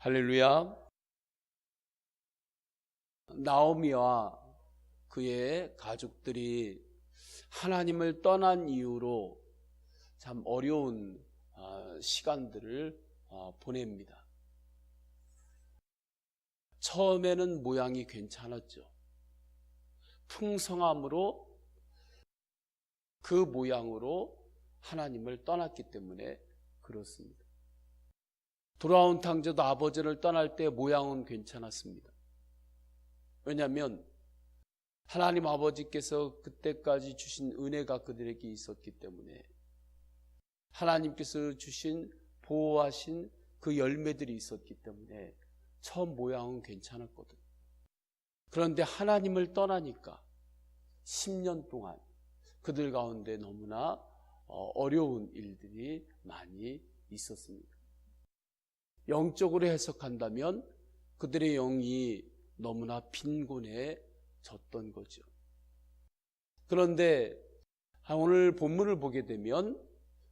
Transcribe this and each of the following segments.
할렐루야. 나오미와 그의 가족들이 하나님을 떠난 이후로 참 어려운 시간들을 보냅니다. 처음에는 모양이 괜찮았죠. 풍성함으로 그 모양으로 하나님을 떠났기 때문에 그렇습니다. 돌아온 탕자도 아버지를 떠날 때 모양은 괜찮았습니다. 왜냐하면 하나님 아버지께서 그때까지 주신 은혜가 그들에게 있었기 때문에 하나님께서 주신 보호하신 그 열매들이 있었기 때문에 처음 모양은 괜찮았거든요. 그런데 하나님을 떠나니까 10년 동안 그들 가운데 너무나 어려운 일들이 많이 있었습니다. 영적으로 해석한다면 그들의 영이 너무나 빈곤해졌던 거죠. 그런데 오늘 본문을 보게 되면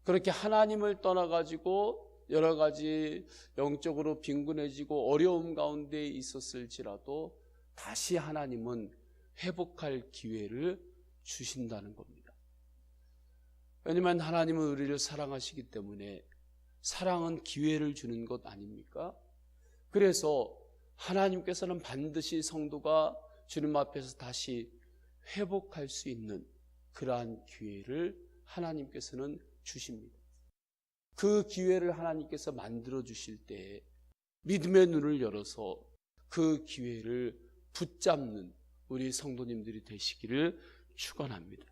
그렇게 하나님을 떠나가지고 여러 가지 영적으로 빈곤해지고 어려움 가운데 있었을지라도 다시 하나님은 회복할 기회를 주신다는 겁니다. 왜냐하면 하나님은 우리를 사랑하시기 때문에 사랑은 기회를 주는 것 아닙니까? 그래서 하나님께서는 반드시 성도가 주님 앞에서 다시 회복할 수 있는 그러한 기회를 하나님께서는 주십니다. 그 기회를 하나님께서 만들어 주실 때 믿음의 눈을 열어서 그 기회를 붙잡는 우리 성도님들이 되시기를 축원합니다.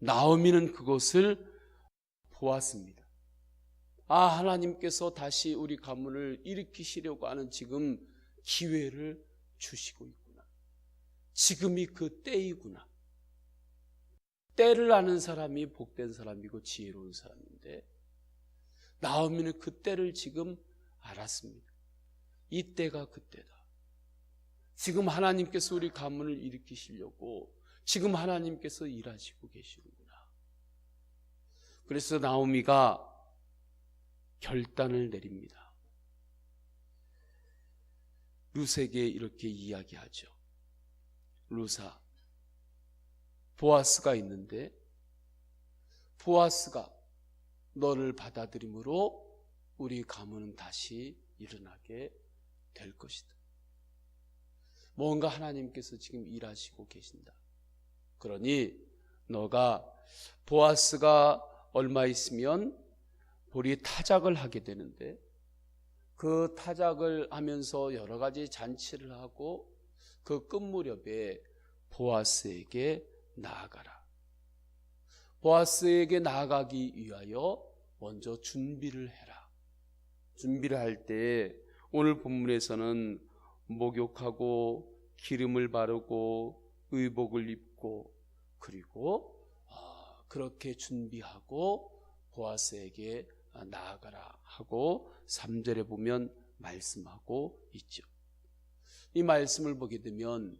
나오미는 그것을 보았습니다. 하나님께서 다시 우리 가문을 일으키시려고 하는 지금 기회를 주시고 있구나. 지금이 그 때이구나. 때를 아는 사람이 복된 사람이고 지혜로운 사람인데 나오미는 그 때를 지금 알았습니다. 이 때가 그 때다. 지금 하나님께서 우리 가문을 일으키시려고 지금 하나님께서 일하시고 계시는구나. 그래서 나오미가 결단을 내립니다. 룻에게 이렇게 이야기하죠. 룻아, 보아스가 있는데 보아스가 너를 받아들임으로 우리 가문은 다시 일어나게 될 것이다. 뭔가 하나님께서 지금 일하시고 계신다. 그러니 너가 보아스가 얼마 있으면 우리 타작을 하게 되는데 그 타작을 하면서 여러 가지 잔치를 하고 그 끝 무렵에 보아스에게 나아가라. 보아스에게 나아가기 위하여 먼저 준비를 해라. 준비를 할 때 오늘 본문에서는 목욕하고 기름을 바르고 의복을 입고 그리고 그렇게 준비하고 보아스에게 나아가라 하고 3절에 보면 말씀하고 있죠. 이 말씀을 보게 되면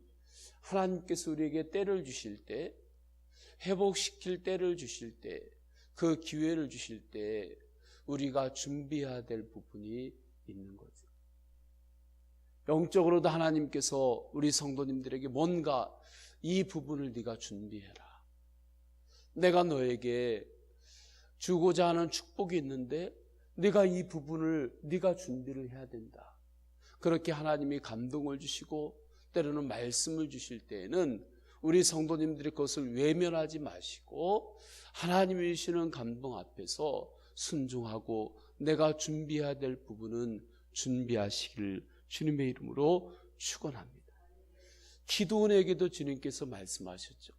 하나님께서 우리에게 때를 주실 때, 회복시킬 때를 주실 때, 그 기회를 주실 때 우리가 준비해야 될 부분이 있는 거죠. 영적으로도 하나님께서 우리 성도님들에게 뭔가 이 부분을 네가 준비해라. 내가 너에게 주고자 하는 축복이 있는데 네가 이 부분을 네가 준비를 해야 된다. 그렇게 하나님이 감동을 주시고 때로는 말씀을 주실 때에는 우리 성도님들이 그것을 외면하지 마시고 하나님이 주시는 감동 앞에서 순종하고 내가 준비해야 될 부분은 준비하시기를 주님의 이름으로 축원합니다. 기드온에게도 주님께서 말씀하셨죠.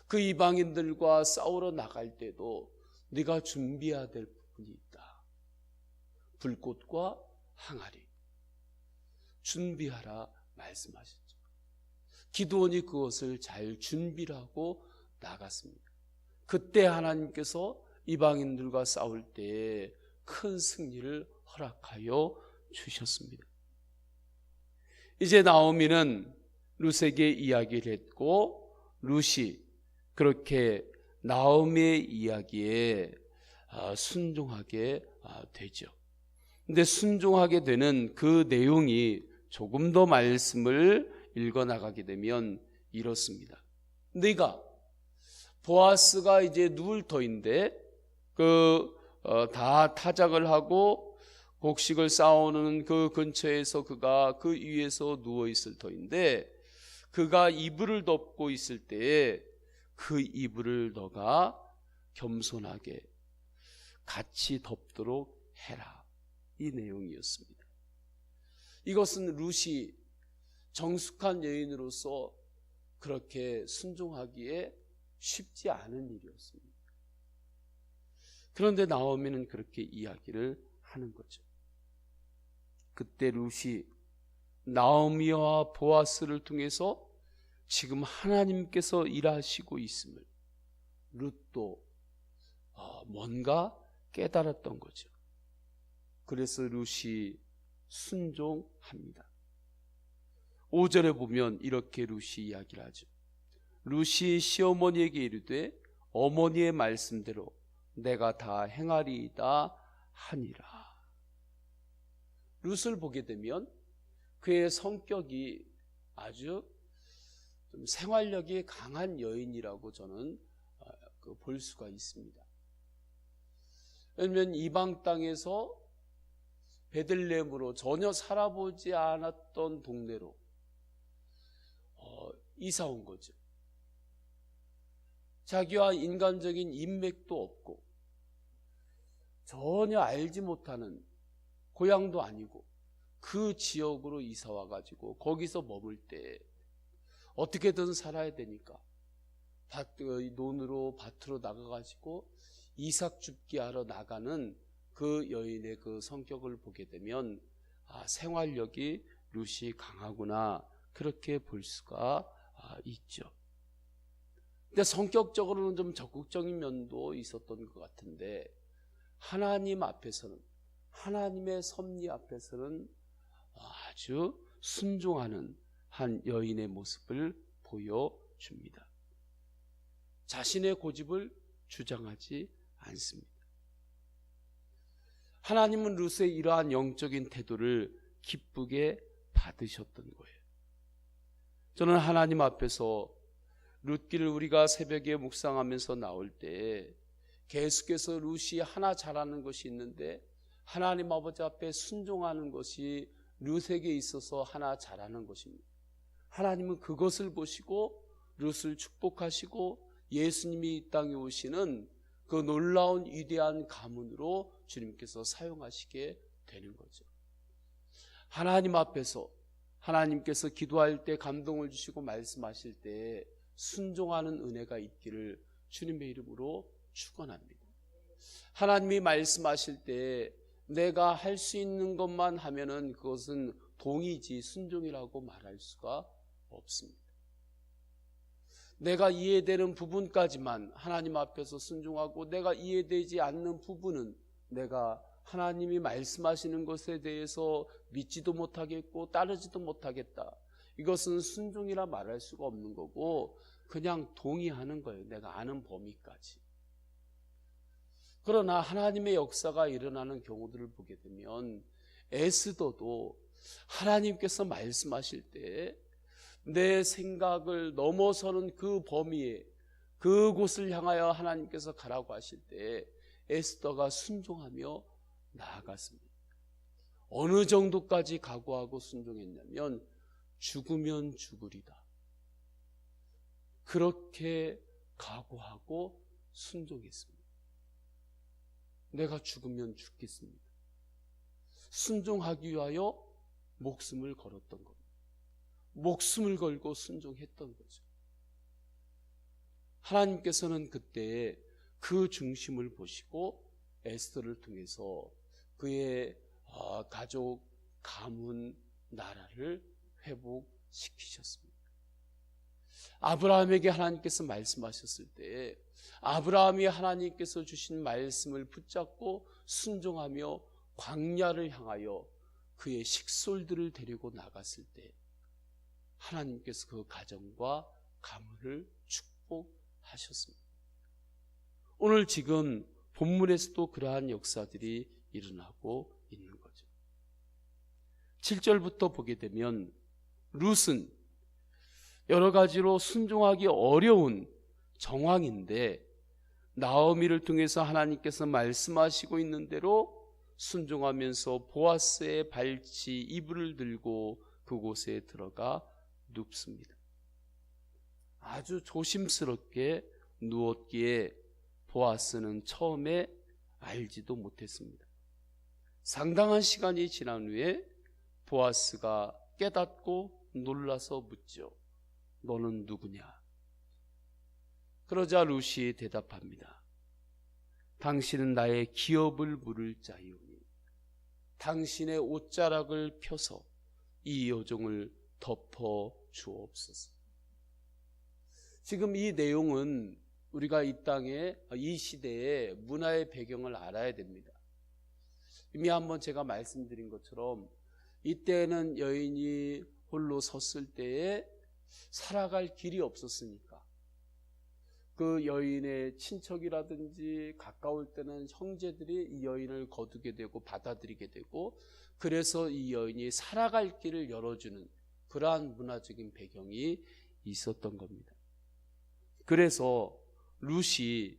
그 이방인들과 싸우러 나갈 때도 네가 준비해야 될 부분이 있다. 불꽃과 항아리 준비하라 말씀하셨죠. 기드온이 그것을 잘 준비를 하고 나갔습니다. 그때 하나님께서 이방인들과 싸울 때에 큰 승리를 허락하여 주셨습니다. 이제 나오미는 룻에게 이야기를 했고 룻이 그렇게 나오미의 이야기에 순종하게 되죠. 근데 순종하게 되는 그 내용이 조금 더 말씀을 읽어 나가게 되면 이렇습니다. 네가 보아스가 이제 누울 터인데 다 타작을 하고 곡식을 쌓아오는 그 근처에서 그가 그 위에서 누워 있을 터인데 그가 이불을 덮고 있을 때에 그 이불을 너가 겸손하게 같이 덮도록 해라. 이 내용이었습니다. 이것은 룻이 정숙한 여인으로서 그렇게 순종하기에 쉽지 않은 일이었습니다. 그런데 나오미는 그렇게 이야기를 하는 거죠. 그때 룻이 나오미와 보아스를 통해서 지금 하나님께서 일하시고 있음을 룻도 뭔가 깨달았던 거죠. 그래서 룻이 순종합니다. 5절에 보면 이렇게 룻이 이야기를 하죠. 룻이 시어머니에게 이르되 어머니의 말씀대로 내가 다 행하리이다 하니라. 룻을 보게 되면 그의 성격이 아주 좀 생활력이 강한 여인이라고 저는 볼 수가 있습니다. 왜냐하면 이방 땅에서 베들레헴으로 전혀 살아보지 않았던 동네로 이사 온 거죠. 자기와 인간적인 인맥도 없고 전혀 알지 못하는 고향도 아니고 그 지역으로 이사 와가지고 거기서 머물 때 어떻게든 살아야 되니까 논으로 밭으로 나가가지고 이삭 줍기 하러 나가는 그 여인의 그 성격을 보게 되면 생활력이 룻이 강하구나 그렇게 볼 수가 있죠. 근데 성격적으로는 좀 적극적인 면도 있었던 것 같은데 하나님 앞에서는 하나님의 섭리 앞에서는 아주 순종하는 한 여인의 모습을 보여줍니다. 자신의 고집을 주장하지 않습니다. 하나님은 룻의 이러한 영적인 태도를 기쁘게 받으셨던 거예요. 저는 하나님 앞에서 룻기를 우리가 새벽에 묵상하면서 나올 때 계속해서 룻이 하나 잘하는 것이 있는데 하나님 아버지 앞에 순종하는 것이 룻에게 있어서 하나 잘하는 것입니다. 하나님은 그것을 보시고 룻을 축복하시고 예수님이 이 땅에 오시는 그 놀라운 위대한 가문으로 주님께서 사용하시게 되는 거죠. 하나님 앞에서 하나님께서 기도할 때 감동을 주시고 말씀하실 때 순종하는 은혜가 있기를 주님의 이름으로 축원합니다. 하나님이 말씀하실 때 내가 할 수 있는 것만 하면은 그것은 동의지 순종이라고 말할 수가 없습니다. 내가 이해되는 부분까지만 하나님 앞에서 순종하고 내가 이해되지 않는 부분은 내가 하나님이 말씀하시는 것에 대해서 믿지도 못하겠고 따르지도 못하겠다. 이것은 순종이라 말할 수가 없는 거고 그냥 동의하는 거예요. 내가 아는 범위까지. 그러나 하나님의 역사가 일어나는 경우들을 보게 되면 에스더도 하나님께서 말씀하실 때 내 생각을 넘어서는 그 범위에 그곳을 향하여 하나님께서 가라고 하실 때 에스더가 순종하며 나아갔습니다. 어느 정도까지 각오하고 순종했냐면 죽으면 죽으리다. 그렇게 각오하고 순종했습니다. 내가 죽으면 죽겠습니다. 순종하기 위하여 목숨을 걸었던 겁니다. 목숨을 걸고 순종했던 거죠. 하나님께서는 그때 그 중심을 보시고 에스더를 통해서 그의 가족, 가문, 나라를 회복시키셨습니다. 아브라함에게 하나님께서 말씀하셨을 때 아브라함이 하나님께서 주신 말씀을 붙잡고 순종하며 광야를 향하여 그의 식솔들을 데리고 나갔을 때 하나님께서 그 가정과 가문을 축복하셨습니다. 오늘 지금 본문에서도 그러한 역사들이 일어나고 있는 거죠. 7절부터 보게 되면 룻은 여러 가지로 순종하기 어려운 정황인데 나오미를 통해서 하나님께서 말씀하시고 있는 대로 순종하면서 보아스의 발치 이불을 들고 그곳에 들어가 눕습니다. 아주 조심스럽게 누웠기에 보아스는 처음에 알지도 못했습니다. 상당한 시간이 지난 후에 보아스가 깨닫고 놀라서 묻죠. 너는 누구냐? 그러자 룻이 대답합니다. 당신은 나의 기업을 물을 자이오니 당신의 옷자락을 펴서 이 여종을 덮어 주옵소서. 지금 이 내용은 우리가 이 땅에 이 시대의 문화의 배경을 알아야 됩니다. 이미 한번 제가 말씀드린 것처럼 이때는 여인이 홀로 섰을 때에 살아갈 길이 없었으니까 그 여인의 친척이라든지 가까울 때는 형제들이 이 여인을 거두게 되고 받아들이게 되고, 그래서 이 여인이 살아갈 길을 열어주는 그러한 문화적인 배경이 있었던 겁니다. 그래서 룻이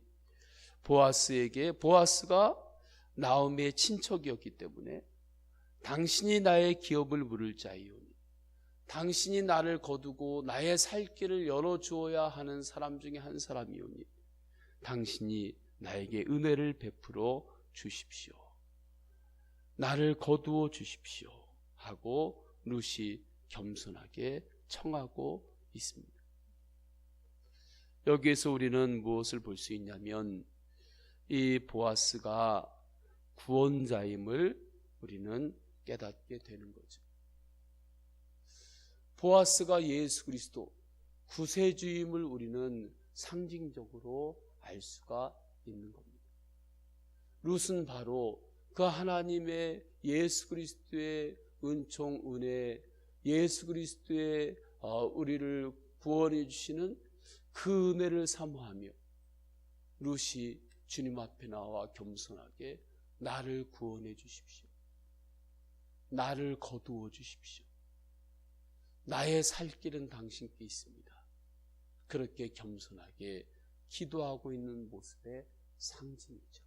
보아스에게, 보아스가 나오미의 친척이었기 때문에 당신이 나의 기업을 물을 자이오니 당신이 나를 거두고 나의 살 길을 열어주어야 하는 사람 중에 한 사람이오니 당신이 나에게 은혜를 베풀어 주십시오. 나를 거두어 주십시오 하고 룻이 겸손하게 청하고 있습니다. 여기에서 우리는 무엇을 볼 수 있냐면 이 보아스가 구원자임을 우리는 깨닫게 되는 거죠. 보아스가 예수 그리스도 구세주임을 우리는 상징적으로 알 수가 있는 겁니다. 룻은 바로 그 하나님의 예수 그리스도의 은총, 은혜, 예수 그리스도의 우리를 구원해 주시는 그 은혜를 사모하며 룻이 주님 앞에 나와 겸손하게 나를 구원해 주십시오. 나를 거두어 주십시오. 나의 살 길은 당신께 있습니다. 그렇게 겸손하게 기도하고 있는 모습의 상징이죠.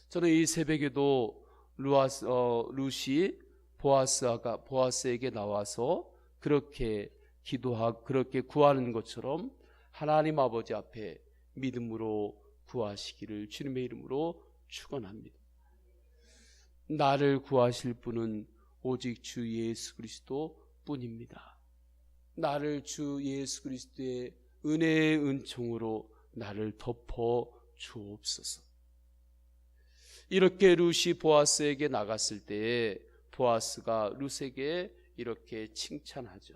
저는 이 새벽에도 룻이 보아스에게 나와서 그렇게 그렇게 구하는 것처럼 하나님 아버지 앞에 믿음으로 구하시기를 주님의 이름으로 축원합니다. 나를 구하실 분은 오직 주 예수 그리스도 뿐입니다. 나를 주 예수 그리스도의 은혜의 은총으로 나를 덮어 주옵소서. 이렇게 룻이 보아스에게 나갔을 때에 보아스가 룻에게 이렇게 칭찬하죠.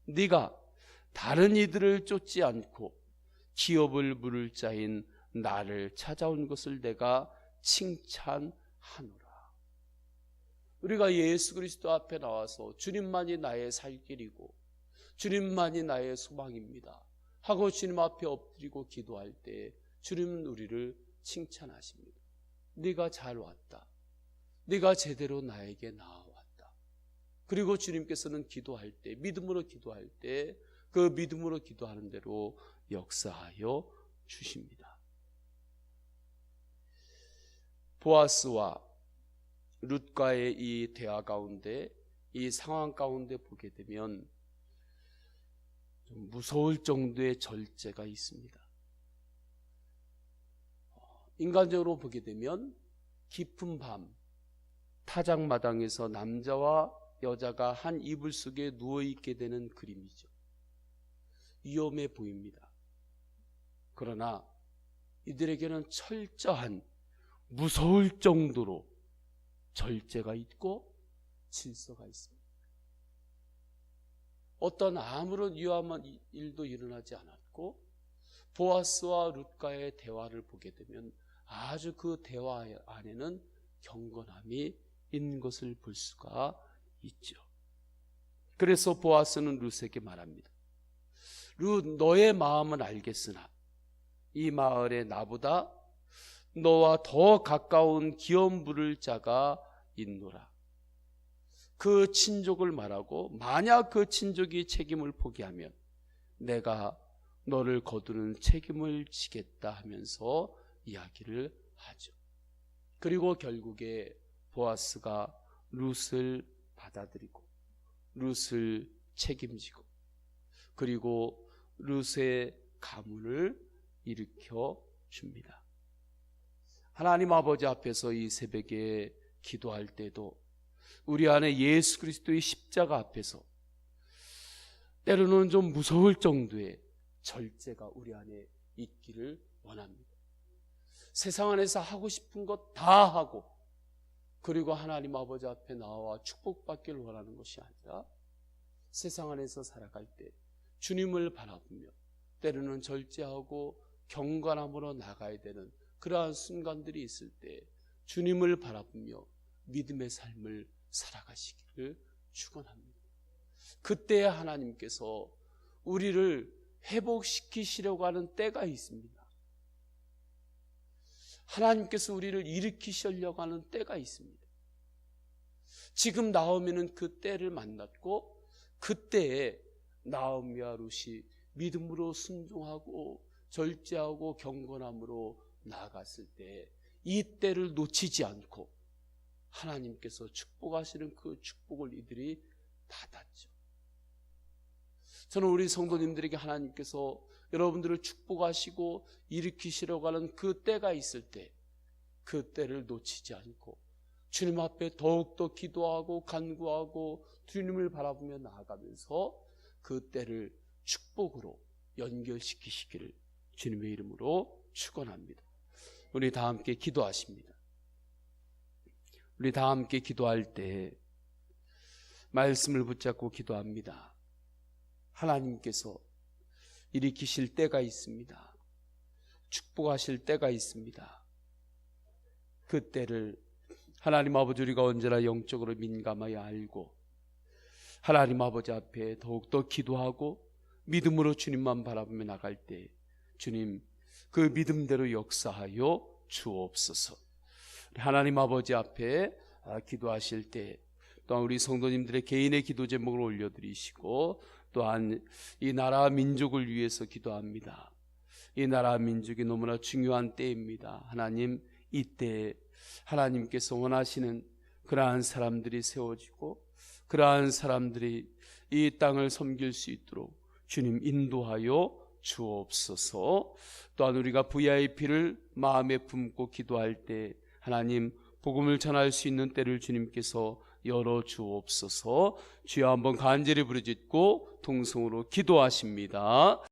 네가 다른 이들을 쫓지 않고 기업을 물을 자인 나를 찾아온 것을 내가 칭찬하노라. 우리가 예수 그리스도 앞에 나와서 주님만이 나의 살 길이고 주님만이 나의 소망입니다 하고 주님 앞에 엎드리고 기도할 때 주님은 우리를 칭찬하십니다. 네가 잘 왔다. 네가 제대로 나에게 나아왔다. 그리고 주님께서는 기도할 때, 믿음으로 기도할 때 그 믿음으로 기도하는 대로 역사하여 주십니다. 보아스와 룻과의 이 대화 가운데, 이 상황 가운데 보게 되면 좀 무서울 정도의 절제가 있습니다. 인간적으로 보게 되면 깊은 밤 타작마당에서 남자와 여자가 한 이불 속에 누워있게 되는 그림이죠. 위험해 보입니다. 그러나 이들에게는 철저한, 무서울 정도로 절제가 있고 질서가 있습니다. 어떤 아무런 위험한 일도 일어나지 않았고 보아스와 룻과의 대화를 보게 되면 아주 그 대화 안에는 경건함이 있는 것을 볼 수가 있죠. 그래서 보아스는 룻에게 말합니다. 룻, 너의 마음은 알겠으나 이 마을에 나보다 너와 더 가까운 기업 물을 자가 있노라. 그 친족을 말하고 만약 그 친족이 책임을 포기하면 내가 너를 거두는 책임을 지겠다 하면서 이야기를 하죠. 그리고 결국에 보아스가 룻을 받아들이고 룻을 책임지고 그리고 룻의 가문을 일으켜 줍니다. 하나님 아버지 앞에서 이 새벽에 기도할 때도 우리 안에 예수 그리스도의 십자가 앞에서 때로는 좀 무서울 정도의 절제가 우리 안에 있기를 원합니다. 세상 안에서 하고 싶은 것 다 하고 그리고 하나님 아버지 앞에 나와 축복받기를 원하는 것이 아니라 세상 안에서 살아갈 때 주님을 바라보며 때로는 절제하고 경건함으로 나가야 되는 그러한 순간들이 있을 때 주님을 바라보며 믿음의 삶을 살아가시기를 축원합니다. 그때 하나님께서 우리를 회복시키시려고 하는 때가 있습니다. 하나님께서 우리를 일으키시려고 하는 때가 있습니다. 지금 나오미는 그 때를 만났고 그때에 나오미와 룻이 믿음으로 순종하고 절제하고 경건함으로 나아갔을 때 이 때를 놓치지 않고 하나님께서 축복하시는 그 축복을 이들이 받았죠. 저는 우리 성도님들에게 하나님께서 여러분들을 축복하시고 일으키시려고 하는 그 때가 있을 때 그 때를 놓치지 않고 주님 앞에 더욱더 기도하고 간구하고 주님을 바라보며 나아가면서 그 때를 축복으로 연결시키시기를 주님의 이름으로 축원합니다. 우리 다 함께 기도하십니다. 우리 다 함께 기도할 때 말씀을 붙잡고 기도합니다. 하나님께서 일으키실 때가 있습니다. 축복하실 때가 있습니다. 그 때를 하나님 아버지 우리가 언제나 영적으로 민감하여 알고 하나님 아버지 앞에 더욱더 기도하고 믿음으로 주님만 바라보며 나갈 때 주님 그 믿음대로 역사하여 주옵소서. 하나님 아버지 앞에 기도하실 때 또한 우리 성도님들의 개인의 기도 제목을 올려드리시고 또한 이 나라 민족을 위해서 기도합니다. 이 나라 민족이 너무나 중요한 때입니다. 하나님 이때 하나님께서 원하시는 그러한 사람들이 세워지고 그러한 사람들이 이 땅을 섬길 수 있도록 주님 인도하여 주옵소서. 또한 우리가 VIP를 마음에 품고 기도할 때 하나님 복음을 전할 수 있는 때를 주님께서 열어 주옵소서. 주여 한번 간절히 부르짖고 통성으로 기도하십니다.